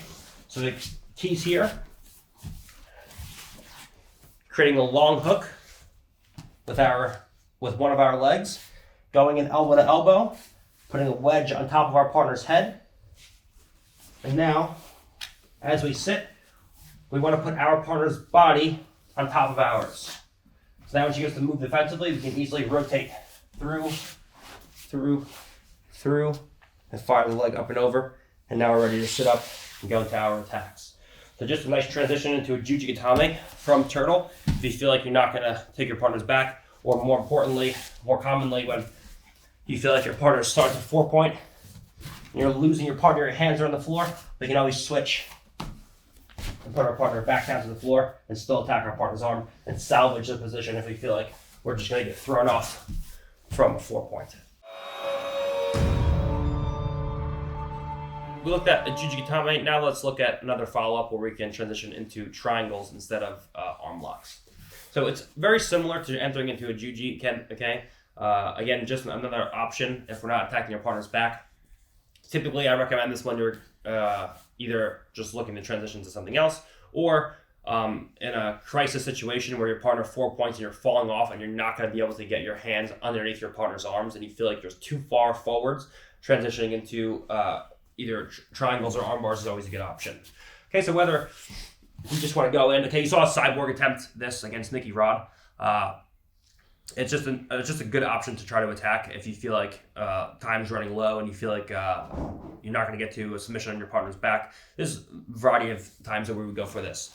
So the keys here, creating a long hook with one of our legs, going in elbow to elbow, putting a wedge on top of our partner's head. And now, as we sit, we want to put our partner's body on top of ours. So now when she goes to move defensively, we can easily rotate through, and fire the leg up and over. And now we're ready to sit up and go into our attacks. So just a nice transition into a Juji Gatame from Turtle. If you feel like you're not going to take your partner's back, or more importantly, more commonly, when you feel like your partner starts at 4-point, and you're losing your partner, your hands are on the floor, we can always switch and put our partner back down to the floor and still attack our partner's arm and salvage the position if we feel like we're just going to get thrown off from a 4-point. We looked at a Juji Gatame. Now let's look at another follow-up where we can transition into triangles instead of arm locks. So it's very similar to entering into a Juji, okay? Again, just another option if we're not attacking your partner's back. Typically, I recommend this when you're either just looking to transition to something else, or in a crisis situation where your partner 4 points and you're falling off and you're not going to be able to get your hands underneath your partner's arms and you feel like you're too far forwards, transitioning into either triangles or arm bars is always a good option. Okay, so whether you just want to go in, okay, you saw a Cyborg attempt this against Nicky Rod. It's just a good option to try to attack if you feel like time's running low and you feel like you're not going to get to a submission on your partner's back. There's a variety of times that we would go for this.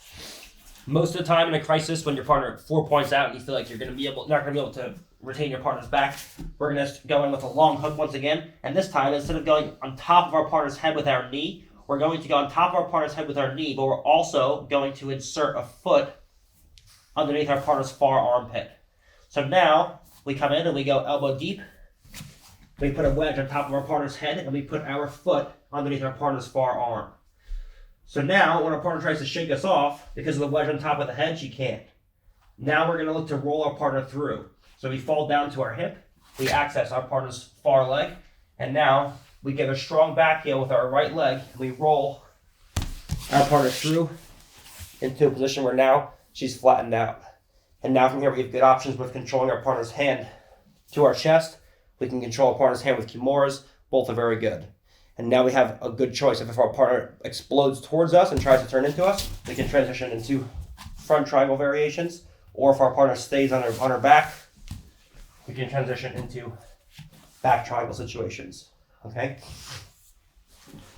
Most of the time in a crisis, when your partner 4 points out and you feel like you're not going to be able to retain your partner's back, we're going to go in with a long hook once again. And this time, instead of going on top of our partner's head with our knee, we're going to go on top of our partner's head with our knee, but we're also going to insert a foot underneath our partner's far armpit. So now we come in and we go elbow deep. We put a wedge on top of our partner's head and we put our foot underneath our partner's far arm. So now when our partner tries to shake us off, because of the wedge on top of the head, she can't. Now we're going to look to roll our partner through. So we fall down to our hip, we access our partner's far leg, and now we get a strong back heel with our right leg, and we roll our partner through into a position where now she's flattened out. And now from here we have good options with controlling our partner's hand to our chest. We can control our partner's hand with kimuras. Both are very good. And now we have a good choice. If our partner explodes towards us and tries to turn into us, we can transition into front triangle variations. Or if our partner stays on her back, we can transition into back triangle situations. Okay?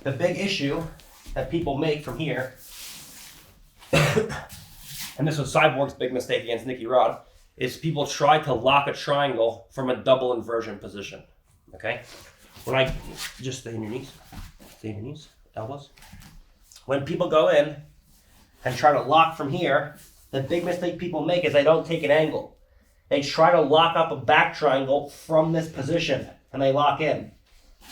The big issue that people make from here, and this was Cyborg's big mistake against Nicky Rod, is people try to lock a triangle from a double inversion position. Okay? When I just stay on your knees, elbows. When people go in and try to lock from here, the big mistake people make is they don't take an angle. They try to lock up a back triangle from this position and they lock in.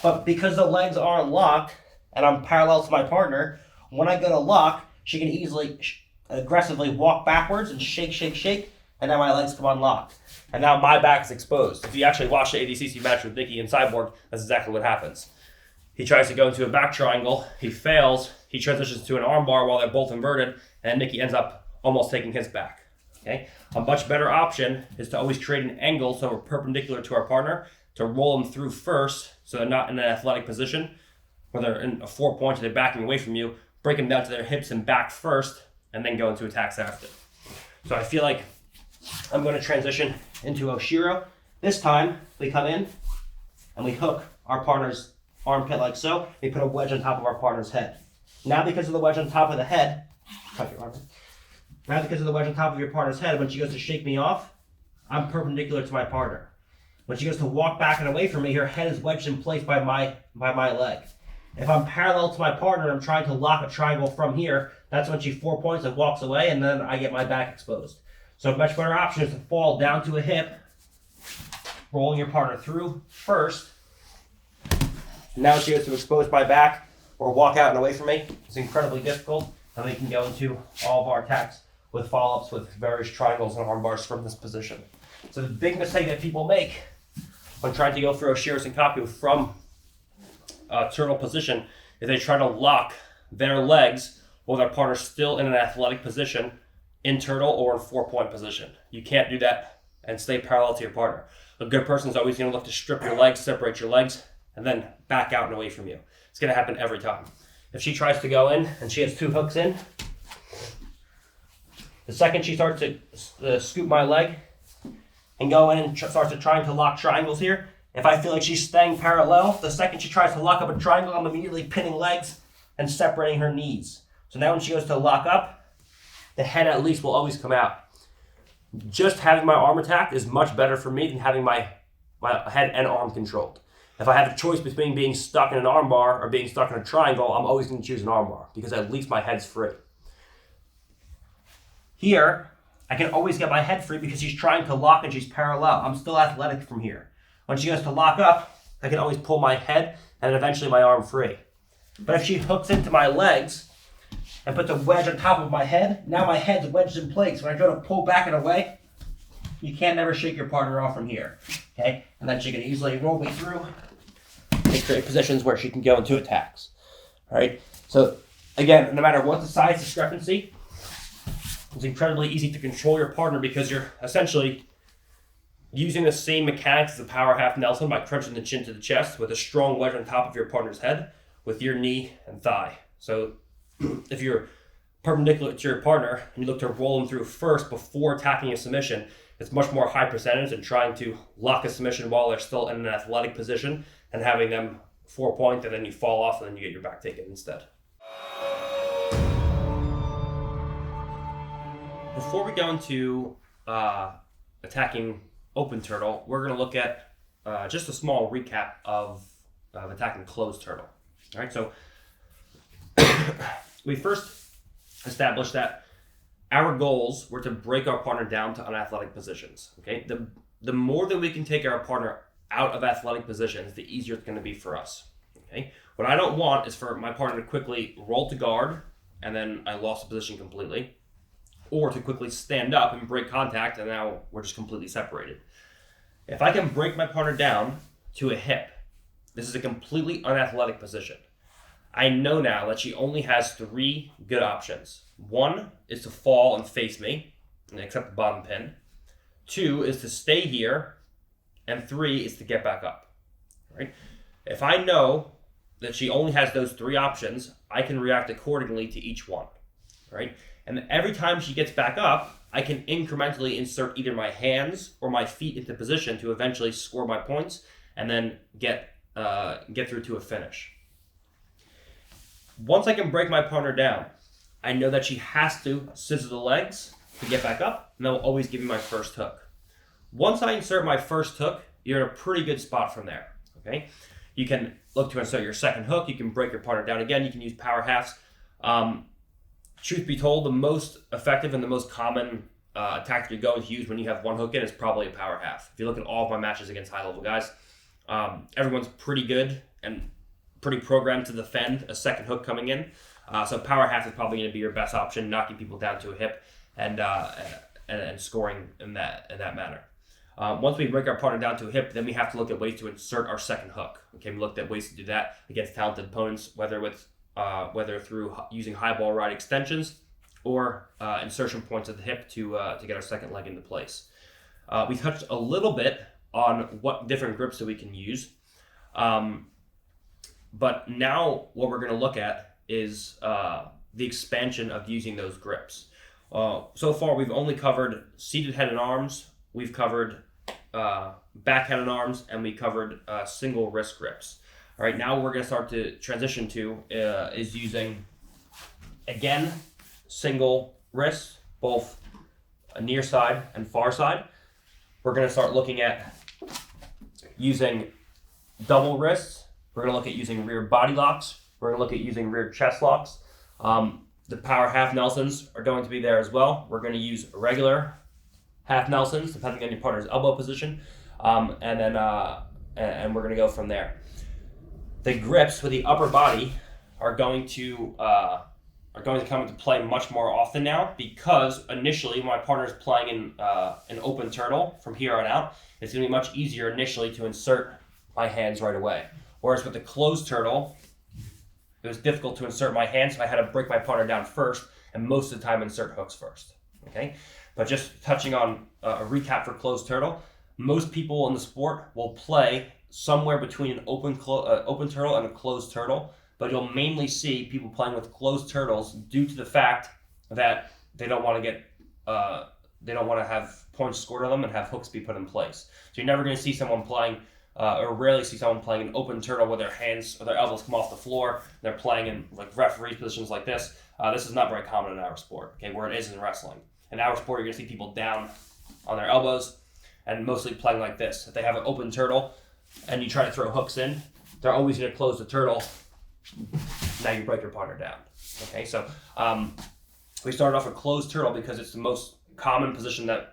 But because the legs aren't locked and I'm parallel to my partner, when I go to lock, she can easily aggressively walk backwards and shake, and now my legs come unlocked. And now my back is exposed. If you actually watch the ADCC match with Nicky and Cyborg, that's exactly what happens. He tries to go into a back triangle, he fails, he transitions to an armbar while they're both inverted, and Nicky ends up almost taking his back. Okay? A much better option is to always create an angle so we're perpendicular to our partner, to roll them through first so they're not in an athletic position, where they're in a 4 point and they're backing away from you, break them down to their hips and back first, and then go into attacks after. So I feel like I'm going to transition into Oshiro. This time, we come in and we hook our partner's armpit like so. We put a wedge on top of our partner's head. Now because of the wedge on top of the head, cut your arm. Now because of the wedge on top of your partner's head, when she goes to shake me off, I'm perpendicular to my partner. When she goes to walk back and away from me, her head is wedged in place by my leg. If I'm parallel to my partner and I'm trying to lock a triangle from here, that's when she 4 points and walks away, and then I get my back exposed. So a much better option is to fall down to a hip, rolling your partner through first. Now she goes to expose my back or walk out and away from me. It's incredibly difficult, and we can go into all of our attacks with follow-ups with various triangles and arm bars from this position. So the big mistake that people make when trying to go through a Shirisen Kaku from a turtle position is they try to lock their legs while their partner's still in an athletic position in turtle or in 4-point position. You can't do that and stay parallel to your partner. A good person is always going to look to strip your legs, separate your legs, and then back out and away from you. It's going to happen every time. If she tries to go in and she has 2 hooks in, the second she starts to scoop my leg and go in and starts to trying to lock triangles here, if I feel like she's staying parallel, the second she tries to lock up a triangle, I'm immediately pinning legs and separating her knees. So now when she goes to lock up, the head at least will always come out. Just having my arm attacked is much better for me than having my head and arm controlled. If I have a choice between being stuck in an arm bar or being stuck in a triangle, I'm always going to choose an arm bar because at least my head's free. Here, I can always get my head free because she's trying to lock and she's parallel. I'm still athletic from here. When she goes to lock up, I can always pull my head and eventually my arm free. But if she hooks into my legs and puts a wedge on top of my head, now my head's wedged in place. When I go to pull back and away, you can't never shake your partner off from here. Okay? And then she can easily roll me through and create positions where she can go into attacks. Alright? So again, no matter what the size discrepancy, it's incredibly easy to control your partner because you're essentially using the same mechanics as the power half Nelson by crunching the chin to the chest with a strong wedge on top of your partner's head with your knee and thigh. So if you're perpendicular to your partner and you look to roll them through first before attacking a submission, it's much more high percentage than trying to lock a submission while they're still in an athletic position and having them 4 point and then you fall off and then you get your back taken instead. Before we go into attacking open turtle, we're going to look at just a small recap of attacking closed turtle. All right, so we first established that our goals were to break our partner down to unathletic positions. Okay, the more that we can take our partner out of athletic positions, the easier it's going to be for us. Okay, what I don't want is for my partner to quickly roll to guard and then I lost the position completely, or to quickly stand up and break contact and now we're just completely separated. If I can break my partner down to a hip, this is a completely unathletic position. I know now that she only has 3 good options. 1 is to fall and face me and accept the bottom pin. 2 is to stay here. And 3 is to get back up. Right? If I know that she only has those 3 options, I can react accordingly to each one. Right? And every time she gets back up, I can incrementally insert either my hands or my feet into position to eventually score my points and then get through to a finish. Once I can break my partner down, I know that she has to scissor the legs to get back up, and that will always give me my first hook. Once I insert my first hook, you're in a pretty good spot from there. Okay, you can look to insert your second hook. You can break your partner down again. You can use power halves. Truth be told, the most effective and the most common tactic you're going to use when you have 1 hook in is probably a power half. If you look at all of my matches against high-level guys, everyone's pretty good and pretty programmed to defend a second hook coming in. So power half is probably going to be your best option, knocking people down to a hip and scoring in that manner. Once we break our partner down to a hip, then we have to look at ways to insert our second hook. Okay, we looked at ways to do that against talented opponents, whether through using high ball ride extensions or insertion points at the hip to get our second leg into place. We touched a little bit on what different grips that we can use, but now what we're going to look at is the expansion of using those grips. So far, we've only covered seated head and arms. We've covered backhand and arms, and we covered single wrist grips. All right, now we're going to start to transition to is using, again, single wrists, both near side and far side. We're going to start looking at using double wrists. We're going to look at using rear body locks. We're going to look at using rear chest locks. The power half Nelsons are going to be there as well. We're going to use regular half Nelsons, depending on your partner's elbow position, and we're going to go from there. The grips with the upper body are going to come into play much more often now, because initially when my partner is playing in an open turtle from here on out, it's going to be much easier initially to insert my hands right away. Whereas with the closed turtle, it was difficult to insert my hands, so I had to break my partner down first, and most of the time insert hooks first. Okay, but just touching on a recap for closed turtle, most people in the sport will play somewhere between an open turtle and a closed turtle, but you'll mainly see people playing with closed turtles due to the fact that they don't want to have points scored on them and have hooks be put in place. So you're never going to see someone playing. Or rarely see someone playing an open turtle where their hands or their elbows come off the floor. They're playing in like referee positions like this. This is not very common in our sport, okay, where it is in wrestling. In our sport, you're going to see people down on their elbows and mostly playing like this. If they have an open turtle and you try to throw hooks in, they're always going to close the turtle. Now you break your partner down. Okay, so we started off with closed turtle because it's the most common position that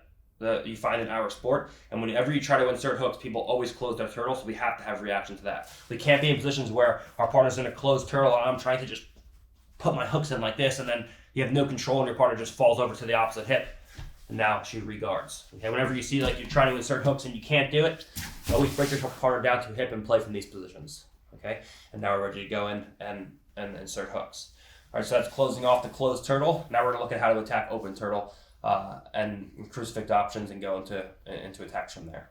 you find in our sport, and whenever you try to insert hooks, people always close their turtle, so we have to have reaction to that. We can't be in positions where our partner's in a closed turtle and I'm trying to just put my hooks in like this, and then you have no control and your partner just falls over to the opposite hip, and now she reguards. Okay, whenever you see like you're trying to insert hooks and you can't do it, always break your partner down to hip and play from these positions. Okay, and now we're ready to go in and insert hooks. All right, so that's closing off the closed turtle. Now we're going to look at how to attack open turtle and crucifix options and go into attacks from there.